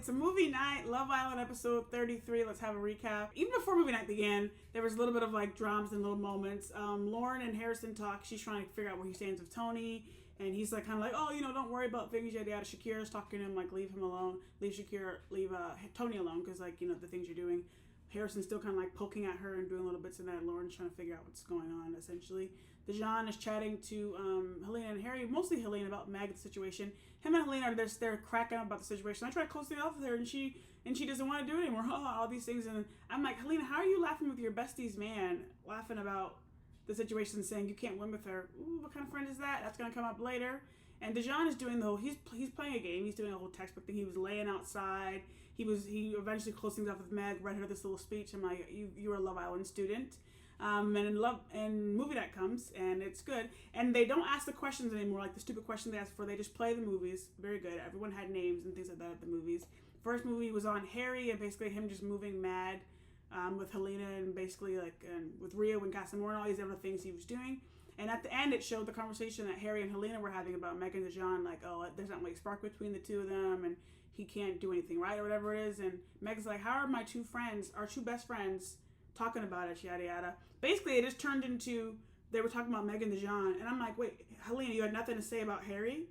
it's a movie night. Love Island episode 33. Let's have a recap. Even before movie night began, there was a little bit of like dramas and little moments. Lauren and Harrison talk. She's trying to figure out where he stands with Tony. And he's like, kind of like, oh, you know, don't worry about things, yada yada. Shakira's talking to him, like, leave him alone. Leave Tony alone, because, like, you know, the things you're doing. Harrison's still kind of like poking at her and doing little bits of that. Lauren's trying to figure out what's going on, essentially. Dejan is chatting to Helena and Harry, mostly Helena, about Meg's situation. Him and Helena are they're cracking up about the situation. I try to close things off with her, and she doesn't want to do it anymore. All these things, and I'm like, Helena, how are you laughing with your bestie's man, laughing about the situation, saying you can't win with her? Ooh, what kind of friend is that? That's gonna come up later. And Dejan is doing the whole, he's playing a game. He's doing a whole textbook thing. He was laying outside. He eventually closed things off with Meg, read her this little speech. I'm like, you're a Love Island student. And movie night comes, and it's good. And they don't ask the questions anymore, like the stupid question they asked for. They just play the movies. Very good. Everyone had names and things like that at the movies. First movie was on Harry, and basically him just moving mad with Helena, and basically like with Rio and Casamore and all these other things he was doing. And at the end, it showed the conversation that Harry and Helena were having about Meg and Dejan, like, oh, there's not really a spark between the two of them, and he can't do anything right, or whatever it is. And Meg's like, how are my two best friends, talking about it, yada yada. Basically, it just turned into, they were talking about Meg and Dejan, and I'm like, wait, Helena, you had nothing to say about Harry?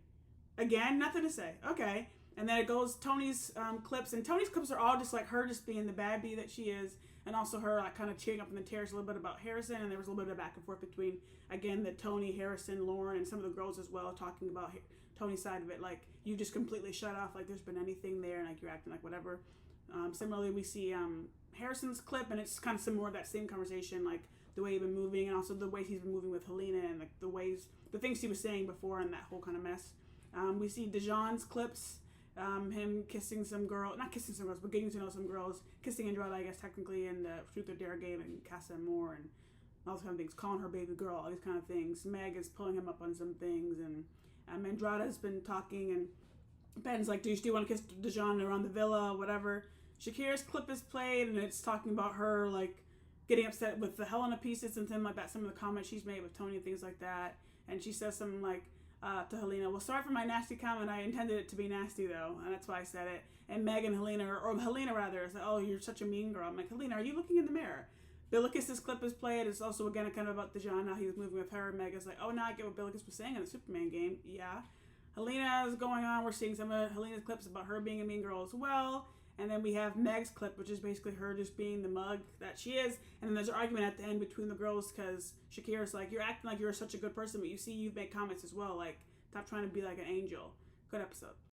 Again, nothing to say. Okay. And then it goes Tony's clips, and Tony's clips are all just like her just being the bad bee that she is, and also her like kind of cheering up in the terrace a little bit about Harrison, and there was a little bit of back and forth between, again, the Tony, Harrison, Lauren, and some of the girls as well, talking about Tony's side of it, like, you just completely shut off, like there's been anything there, and like you're acting like whatever. Similarly, we see Harrison's clip, and it's kind of some more of that same conversation, like the way he's been moving, and also the way he's been moving with Helena, and like the things he was saying before, and that whole kind of mess. We see Dejan's clips. Him kissing some girl, not kissing some girls, but getting to know some girls, kissing Andrade, I guess, technically, in the Truth or Dare game, and Casa Moore, and all those kind of things, calling her baby girl, all these kind of things. Meg is pulling him up on some things, and Andrade has been talking, and Ben's like, do you still want to kiss Dejan around the villa, whatever. Shakira's clip is played, and it's talking about her, like, getting upset with the Helena pieces and things like that, some of the comments she's made with Tony and things like that, and she says something like, to Helena, well, sorry for my nasty comment. I intended it to be nasty, though, and that's why I said it. And Meg and Helena, or Helena rather, is like, oh, you're such a mean girl. I'm like, Helena, are you looking in the mirror? Billikis' clip is played. It's also, again, kind of about Dejan, how he was moving with her. Meg is like, oh, now I get what Billikis was saying in the Superman game. Yeah. Helena is going on. We're seeing some of Helena's clips about her being a mean girl as well. And then we have Meg's clip, which is basically her just being the mug that she is. And then there's an argument at the end between the girls because Shakira's like, you're acting like you're such a good person, but you see you've made comments as well. Like, stop trying to be like an angel. Good episode.